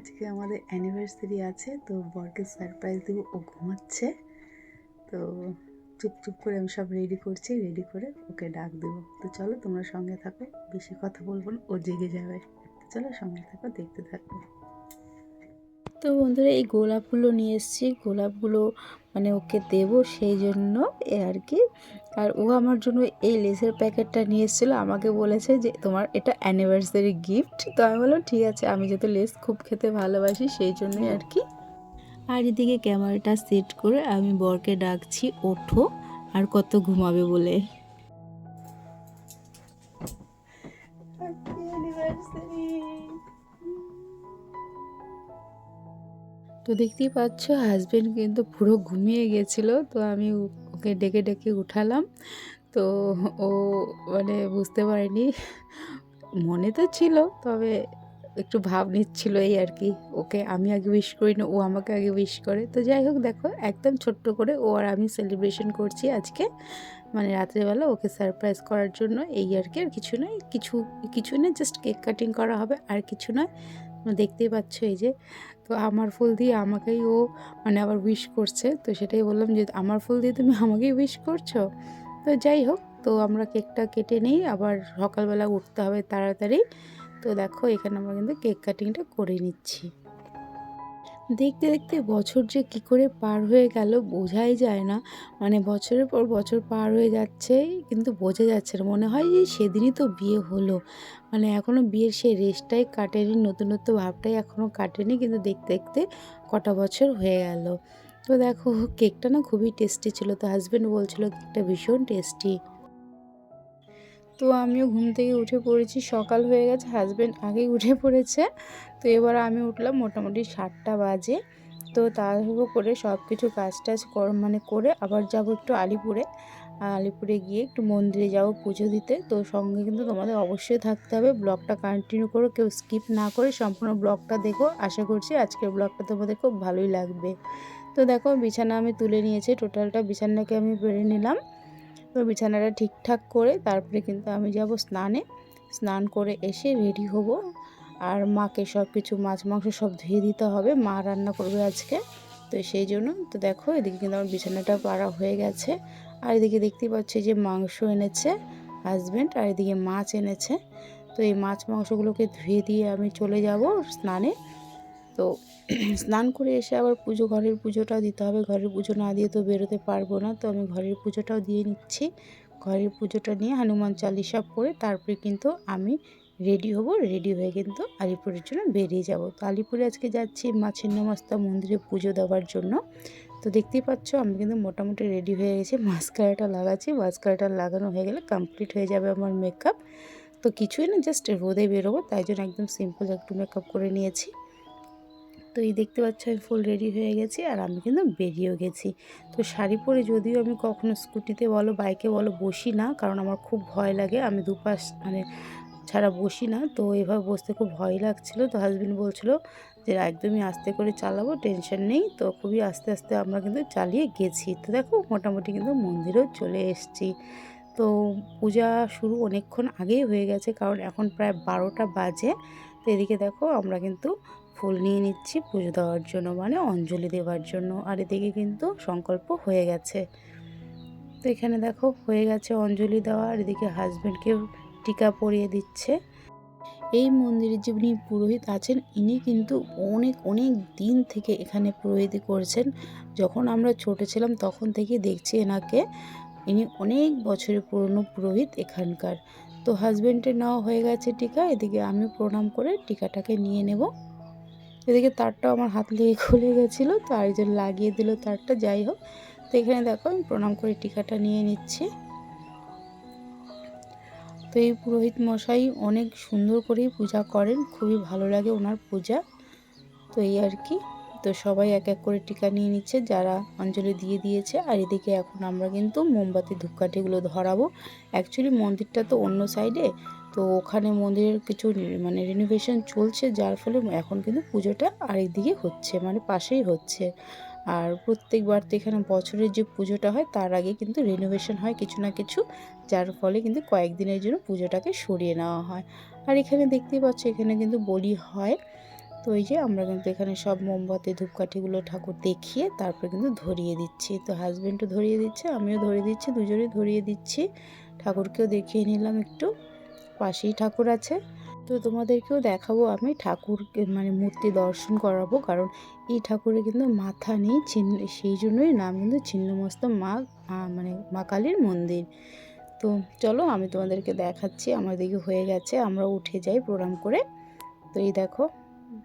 আজকে আমাদের অ্যানিভার্সারি আছে, তো বরকে সারপ্রাইজ দেবো। ও ঘুমাচ্ছে, তো চুপ করে আমি সব রেডি করছি। রেডি করে ওকে ডাক দেবো। তো চলো তোমরা সঙ্গে থাকো, বেশি কথা বলবো না, ও জেগে যাবে। তো চলো সঙ্গে থাকো, দেখতে থাকো। তো বন্ধুরা, এই গোলাপগুলো নিয়ে এসেছি। গোলাপগুলো মানে ওকে দেবো সেই জন্য আর কি। আর ও আমার জন্য এই লেসের প্যাকেটটা নিয়ে এসেছিলো। আমাকে বলেছে যে তোমার এটা অ্যানিভার্সারি গিফট। তো আমি বললাম ঠিক আছে, আমি যেহেতু লেস খুব খেতে ভালোবাসি সেই জন্যই আর কি। আর এদিকে ক্যামেরাটা সেট করে আমি বরকে ডাকছি, ওঠো আর কত ঘুমাবে বলে। তো দেখতেই পাচ্ছ হাজবেন্ড কিন্তু পুরো ঘুমিয়ে গেছিলো। তো আমি ওকে ডেকে ডেকে উঠালাম। তো ও মানে বুঝতে পারেনি, মনে তো ছিল তবে একটু ভাব নিচ্ছিল এই আর কি। ওকে আমি আগে উইশ করি না, ও আমাকে আগে উইশ করে। তো যাই হোক, দেখো একদম ছোট্ট করে ও আর আমি সেলিব্রেশন করছি আজকে, মানে রাত্রেবেলা ওকে সারপ্রাইজ করার জন্য এই আর কি। আর কিছু নয়, কিছু না, জাস্ট কেক কাটিং করা হবে, আর কিছু নয়। দেখতেই পাচ্ছ এই যে। তো আমার ফুল দিয়ে আমাকেই ও মানে আবার উইশ করছে। তো সেটাই বললাম যে আমার ফুল দিয়ে তুমি আমাকেই উইশ করছো। তো যাই হোক, তো আমরা কেকটা কেটে নিই, আবার সকালবেলা উঠতে হবে তাড়াতাড়ি। তো দেখো এখানে আমরা কিন্তু কেক কাটিংটা করে নিচ্ছি। দেখতে দেখতে বছর যে কী করে পার হয়ে গেল বোঝাই যায় না। মানে বছরের পর বছর পার হয়ে যাচ্ছে, কিন্তু বোঝা যাচ্ছে না। মনে হয় যে সেদিনই তো বিয়ে হলো, মানে এখনও বিয়ের সেই রেশটাই কাটেনি, নতুনত্ব ভাবটাই এখনও কাটেনি, কিন্তু দেখতে দেখতে কটা বছর হয়ে গেল। তো দেখো কেকটা না খুবই টেস্টি ছিল। তো হাজব্যান্ড বলছিল কেকটা ভীষণ টেস্টি। তো আমিও ঘুম থেকে উঠে পড়েছি, সকাল হয়ে গেছে, হাজব্যান্ড আগেই উঠে পড়েছে। তো এবার আমি উঠলাম মোটামুটি 7টা বাজে। তো তাড়াহুড়ো করে সব কিছু কাজ টাজ করে আবার যাব একটু আলিপুরে। আলিপুরে গিয়ে একটু মন্দিরে যাব পুজো দিতে। তো সঙ্গে কিন্তু তোমাদের অবশ্যই থাকতে হবে, ব্লগটা কন্টিনিউ করো, কেউ স্কিপ না করে সম্পূর্ণ ব্লগটা দেখো। আশা করছি আজকের ব্লগটা তোমাদের খুব ভালোই লাগবে। তো দেখো বিছানা আমি তুলে নিয়েছি, টোটালটা বিছানাকে আমি পেরে নিলাম। তো বিছানাটা ঠিকঠাক করে তারপরে কিন্তু আমি যাব স্নানে। স্নান করে এসে রেডি হব। আর মাকে সব কিছু মাছ মাংস সব ধুয়ে দিতে হবে, মা রান্না করবে আজকে। তো সেই জন্য তো দেখো এদিকে কিন্তু আমার বিছানাটা পাড়া হয়ে গেছে। আর এদিকে দেখতেই পাচ্ছি যে মাংস এনেছে হাজব্যান্ড, আর এদিকে মাছ এনেছে। তো এই মাছ মাংসগুলোকে ধুয়ে দিয়ে আমি চলে যাব স্নানে। তো স্নান করে এসে আবার ঘরের পুজোটাও দিতে হবে। ঘরের পুজো না দিয়ে তো বেরোতে পারবো না। তো আমি ঘরের পুজোটাও দিয়ে নিচ্ছি। ঘরের পুজোটা নিয়ে হনুমান চালিসা পড়ে তারপরে কিন্তু আমি রেডি হব। রেডি হয়ে কিন্তু আলিপুরের জন্য বেরিয়ে যাব। তো আলিপুরে আজকে যাচ্ছি মা ছিন্নমস্তা মন্দিরে পুজো দেওয়ার জন্য। তো দেখতেই পাচ্ছ আমি কিন্তু মোটামুটি রেডি হয়ে গেছি। মাস্কারাটা লাগাচ্ছি, মাস্কারাটা লাগানো হয়ে গেলে কমপ্লিট হয়ে যাবে আমার মেকআপ। তো কিছুই না, জাস্ট রোদে বেরোবো, তাই জন্য একদম সিম্পল একটু মেকআপ করে নিয়েছি। তো এই দেখতে পাচ্ছ আমি ফুল রেডি হয়ে গেছি, আর আমি কিন্তু বেরিয়েও গেছি। তো শাড়ি পরে যদিও আমি কখনো স্কুটিতে বলো বাইকে বলো বসি না, কারণ আমার খুব ভয় লাগে, আমি দুপাশ ছাড়া বসি না। তো এভাবে বসতে খুব ভয় লাগছিলো। তো হাজব্যান্ড বলছিলো যে একদমই আস্তে করে চালাবো, টেনশন নেই। তো খুবই আস্তে আস্তে আমরা কিন্তু চালিয়ে গেছি। তো দেখো মোটামুটি কিন্তু মন্দিরেও চলে এসেছি। তো পূজা শুরু অনেকক্ষণ আগেই হয়ে গেছে, কারণ এখন প্রায় 12টা বাজে। তো এদিকে দেখো আমরা কিন্তু ফুল নিয়ে নিচ্ছি পুজো দেওয়ার জন্য, মানে অঞ্জলি দেওয়ার জন্য। আর এদিকে কিন্তু সংকল্প হয়ে গেছে। তো এখানে দেখো হয়ে গেছে অঞ্জলি দেওয়া, আর এদিকে হাজব্যান্ডকেও টিকা পরিয়ে দিচ্ছে। এই মন্দিরে যিনি পুরোহিত আছেন ইনি কিন্তু অনেক অনেক দিন থেকে এখানে পুরোহিতি করছেন। যখন আমরা ছোট ছিলাম তখন থেকে দেখছি এনাকে। ইনি অনেক বছরের পুরনো পুরোহিত এখানকার। তো হাজব্যান্ডের নেওয়া হয়ে গেছে টিকা, এদিকে আমি প্রণাম করে টিকাটাকে নিয়ে নেব। এদিকে তারটাও আমার হাত লেগে খুলে গেছিলো, তো আরেকজন লাগিয়ে দিল তারটা। যাই হোক, তো এখানে দেখো আমি প্রণাম করে টিকাটা নিয়ে নিচ্ছি। তো এই পুরোহিত মশাই অনেক সুন্দর করেই পূজা করেন, খুবই ভালো লাগে ওনার পূজা। তো এই আর কি। তো সবাই এক এক করে টিকা নিয়ে নিচ্ছে, যারা অঞ্জলি দিয়ে দিয়েছে। আর এদিকে এখন আমরা কিন্তু মোমবাতি ধূপকাঠিগুলো ধরাবো। অ্যাকচুয়ালি মন্দিরটা তো অন্য সাইডে, তো ওখানে মন্দিরের কিছু মানে রিনোভেশন চলছে, যার ফলে এখন কিন্তু পুজোটা আরেকদিকে হচ্ছে, মানে পাশেই হচ্ছে। আর প্রত্যেকবার তো এখানে বছরের যে পুজোটা হয় তার আগে কিন্তু রিনোভেশন হয় কিছু না কিছু, যার ফলে কিন্তু কয়েকদিনের জন্য পুজোটাকে সরিয়ে নেওয়া হয়। আর এখানে দেখতেই পাচ্ছ এখানে কিন্তু বলি হয়। তো এই যে আমরা কিন্তু এখানে সব মোমবাতি ধূপকাঠিগুলো ঠাকুর দেখিয়ে তারপরে কিন্তু ধরিয়ে দিচ্ছি। তো হাজব্যান্ডও ধরিয়ে দিচ্ছে, আমিও ধরিয়ে দিচ্ছি, দুজনেই ধরিয়ে দিচ্ছি। ঠাকুরকেও দেখিয়ে নিলাম একটু, পাশেই ঠাকুর আছে। তো তোমাদেরকেও দেখাবো আমি ঠাকুরকে, মানে মূর্তি দর্শন করাবো, কারণ এই ঠাকুরের কিন্তু মাথা নেই, সেই জন্যই নাম কিন্তু ছিন্নমস্তা মা, মানে মা কালীর মন্দির। তো চলো আমি তোমাদেরকে দেখাচ্ছি। আমার দিকে হয়ে গেছে, আমরা উঠে যাই প্রণাম করে। তো এই দেখো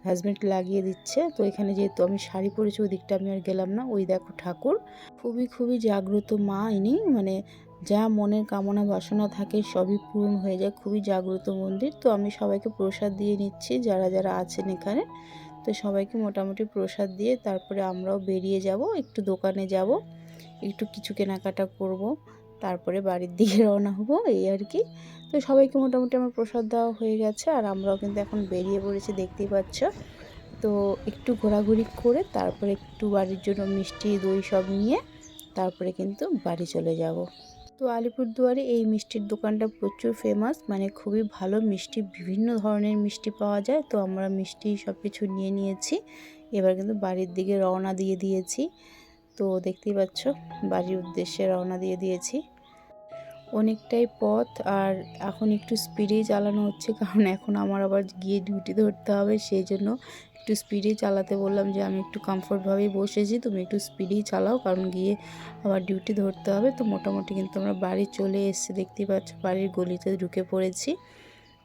হাজব্যান্ড লাগিয়ে দিচ্ছে। তো এখানে যেহেতু আমি শাড়ি পরেছি ওই দিকটা আমি আর গেলাম না। ওই দেখো ঠাকুর, খুবই খুবই জাগ্রত মা ইনি, মানে যা মনের কামনা বাসনা থাকে সবই পূরণ হয়ে যায়। খুবই জাগ্রত মন্দির। তো আমি সবাইকে প্রসাদ দিয়ে নিচ্ছি, যারা যারা আছেন এখানে। তো সবাইকে মোটামুটি প্রসাদ দিয়ে তারপরে আমরাও বেরিয়ে যাব, একটু দোকানে যাব, একটু কিছু কেনাকাটা করব, তারপরে বাড়ির দিকে রওনা হবো, এই আর কি। তো সবাইকে মোটামুটি আমার প্রসাদ দেওয়া হয়ে গেছে, আর আমরাও কিন্তু এখন বেরিয়ে পড়েছি, দেখতেই পাচ্ছ। তো একটু ঘোরাঘুরি করে তারপরে একটু বাড়ির জন্য মিষ্টি দই সব নিয়ে তারপরে কিন্তু বাড়ি চলে যাব। তো আলিপুরদুয়ারে এই মিষ্টির দোকানটা প্রচুর ফেমাস, মানে খুবই ভালো মিষ্টি, বিভিন্ন ধরনের মিষ্টি পাওয়া যায়। তো আমরা মিষ্টি সব কিছু নিয়ে নিয়েছি, এবার কিন্তু বাড়ির দিকে রওনা দিয়ে দিয়েছি। তো দেখতেই পাচ্ছ বাড়ির উদ্দেশ্যে রওনা দিয়ে দিয়েছি। অনেকটাই পথ, আর এখন একটু স্পিডেই চালানো হচ্ছে, কারণ এখন আমার আবার গিয়ে ডিউটি ধরতে হবে, সেই জন্য একটু স্পিডেই চালাতে বললাম যে আমি একটু কমফোর্টভাবেই বসেছি, তুমি একটু স্পিডেই চালাও, কারণ গিয়ে আবার ডিউটি ধরতে হবে। তো মোটামুটি কিন্তু আমরা বাড়ি চলে এসেছি, দেখতেই পাচ্ছ বাড়ির গলিতে ঢুকে পড়েছি।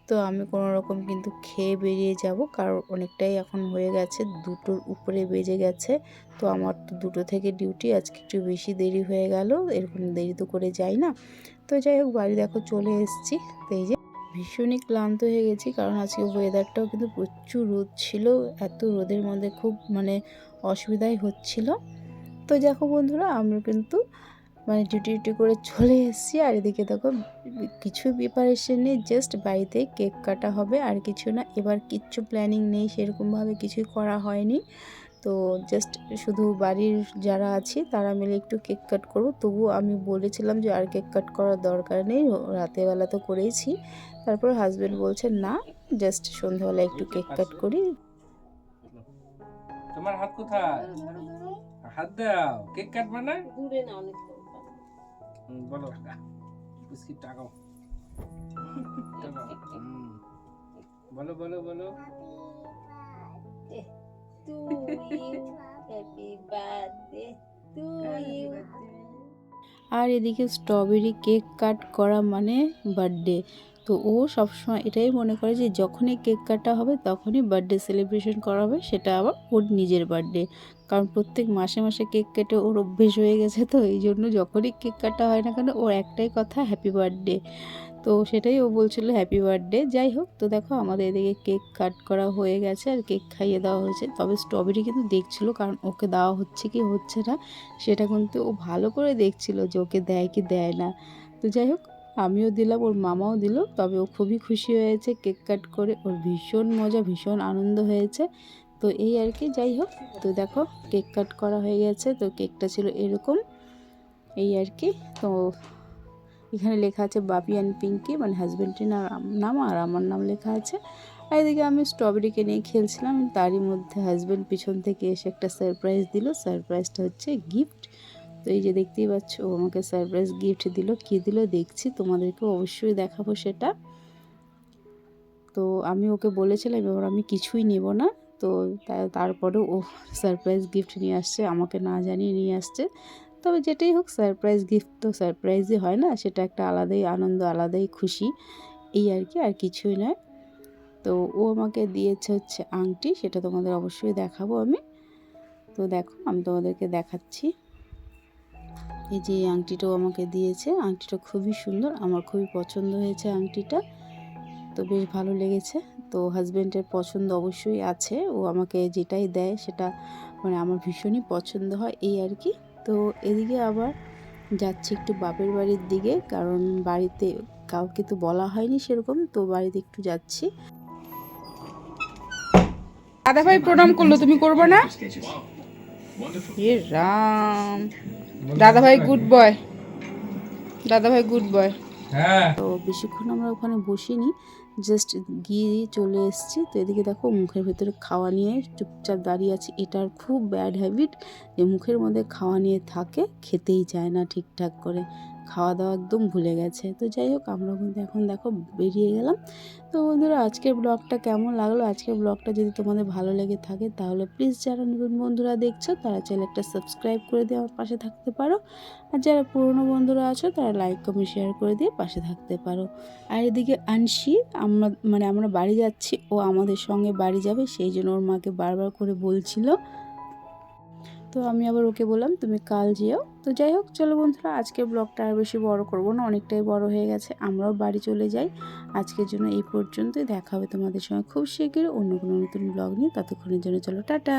তো আমি কোনো রকম কিন্তু খেয়ে বেরিয়ে যাব, কারণ অনেকটাই এখন হয়ে গেছে, 2টোর উপরে বেজে গেছে। তো আমার তো 2টো থেকে ডিউটি, আজকে একটু বেশি দেরি হয়ে গেল, এরকম দেরি তো করে যাই না। তো যাই হোক বাড়ি দেখো চলে এসেছি। তো এই যে ভীষণই ক্লান্ত হয়ে গেছি, কারণ আজকে ওয়েদারটাও কিন্তু প্রচুর রোদ ছিল, এত রোদের মধ্যে খুব মানে অসুবিধাই হচ্ছিল। তো দেখো বন্ধুরা আমরা কিন্তু মানে ডিউটি করে চলে এসেছি, আর এদিকে দেখো কিছু প্রিপারেশন নেই, জাস্ট বাড়িতে কেক কাটা হবে আর কিছু না। এবার কিচ্ছু প্ল্যানিং নেই, সেরকমভাবে কিছুই করা হয়নি। তো জাস্ট শুধু বাড়ির যারা আছি তারা মিলে একটু কেক কাট করবো। তবু আমি বলেছিলাম যে আর কেক কাট করার দরকার নেই, রাতেরবেলা তো করেইছি। তারপর হাজব্যান্ড বলছে না, জাস্ট সন্ধ্যাবেলা একটু কেক কাট করি। তোমার হাত কোথায়? হাত দাও, কেক কাটবা না? দূরে না অনেক বলো বিস্কিট টাকাও। বলো বলো বলো। Happy birthday to you. আর এদিকে স্ট্রবেরি কেক কাট করা মানে বার্থডে। তো ও সবসময় এটাই মনে করে যে যখনই কেক কাটা হবে তখনই বার্থডে সেলিব্রেশন করা হবে, সেটা আবার ওর নিজের বার্থডে। কারণ প্রত্যেক মাসে মাসে কেক কেটে ওর অভ্যেস হয়ে গেছে, তো এই জন্য যখনই কেক কাটা হয় না কেন ওর একটাই কথা হ্যাপি বার্থডে। তো সেটাই ও বলছিল হ্যাপি বার্থডে। যাই হোক, তো দেখো আমাদের এদিকে কেক কাট করা হয়ে গেছে আর কেক খাইয়ে দেওয়া হয়েছে। তবে স্ট্রবেরি কিন্তু দেখছিল, কারণ ওকে দেওয়া হচ্ছে কি হচ্ছে না সেটা কিন্তু ও ভালো করে দেখছিল যে ওকে দেয় কি দেয় না। তো যাই হোক আমিও দিলাম, ওর মামাও দিল, তবে ও খুবই খুশি হয়েছে কেক কাট করে, ওর ভীষণ মজা ভীষণ আনন্দ হয়েছে। তো এই আর কি, যাই হোক। তো দেখো কেক কাট করা হয়ে গেছে, তো কেকটা ছিল এরকম, এই আর কি। তো এখানে লেখা আছে বাপি অ্যান্ড পিঙ্কি, মানে হাজব্যান্ডের নাম আর আমার নাম লেখা আছে। আর এদিকে আমি স্ট্রবেরিকে নিয়ে খেলছিলাম, তারই মধ্যে হাজব্যান্ড পিছন থেকে এসে একটা সারপ্রাইজ দিল। সারপ্রাইজটা হচ্ছে গিফট। তো এই যে দেখতেই পাচ্ছ ও আমাকে সারপ্রাইজ গিফট দিল, কী দিল দেখছি, তোমাদেরকে অবশ্যই দেখাবো সেটা। তো আমি ওকে বলেছিলাম এবার আমি কিছুই নেব না, তো তারপরেও ও সারপ্রাইজ গিফট নিয়ে আসছে, আমাকে না জানিয়ে নিয়ে আসছে। তবে যেটাই হোক সারপ্রাইজ গিফট তো সারপ্রাইজই হয় না, সেটা একটা আলাদাই আনন্দ আলাদাই খুশি, এই আর কি, আর কিছুই নয়। তো ও আমাকে দিয়েছে হচ্ছে আংটি, সেটা তোমাদের অবশ্যই দেখাবো আমি। তো দেখো আমি তোমাদেরকে দেখাচ্ছি, এই যে আংটিটাও আমাকে দিয়েছে, আংটিটা খুবই সুন্দর, আমার খুবই পছন্দ হয়েছে আংটিটা, তো বেশ ভালো লেগেছে। তো হাজব্যান্ডের পছন্দ অবশ্যই আছে, ও আমাকে যেটাই দেয় সেটা মানে আমার ভীষণই পছন্দ হয়, এই আর কি। তো এদিকে আবার যাচ্ছি একটু বাপের বাড়ির দিকে, কারণ বাড়িতে কাউকে তো বলা হয়নি সেরকম, তো বাড়িতে একটু যাচ্ছি। দাদা ভাই প্রণাম করলো, তুমি করবে না? এ রাম, দাদা ভাই গুড বয়, দাদা ভাই গুড বয়। হ্যাঁ তো বেশিক্ষণ আমরা ওখানে বসিনি, জাস্ট গিয়ে চলে এসেছি। তো এদিকে দেখো মুখের ভেতরে খাওয়া নিয়ে চুপচাপ দাঁড়িয়ে আছি। এটার খুব ব্যাড হ্যাবিট যে মুখের মধ্যে খাওয়া নিয়ে থাকে, খেতেই চায় না ঠিকঠাক করে, খাওয়া দাওয়া একদম ভুলে গেছে। তো যাই হোক আমরা কিন্তু এখন দেখো বেরিয়ে গেলাম। তো বন্ধুরা আজকের ব্লগটা কেমন লাগলো, আজকের ব্লগটা যদি তোমাদের ভালো লেগে থাকে তাহলে প্লিজ যারা নতুন বন্ধুরা দেখছো তারা চাইলে একটা সাবস্ক্রাইব করে দিয়ে আমার পাশে থাকতে পারো, আর যারা পুরনো বন্ধুরা আছো তারা লাইক কমেন্ট শেয়ার করে দিয়ে পাশে থাকতে পারো। আর এদিকে আনসি আমরা বাড়ি যাচ্ছি, ও আমাদের সঙ্গে বাড়ি যাবে, সেই জন্য ওর মাকে বারবার করে বলছিল। তো আমি আবার ওকে বললাম তুমি কাল যেও। তো যাই হোক চলো বন্ধুরা আজকের ব্লগটা আর বেশি বড় করব না, অনেকটাই বড় হয়ে গেছে, আমরাও বাড়ি চলে যাই। আজকের জন্য এই পর্যন্তই, দেখা হবে তোমাদের সঙ্গে খুব শীঘ্রই অন্য কোনো নতুন ব্লগ নিয়ে। ততক্ষণের জন্য চলো টাটা।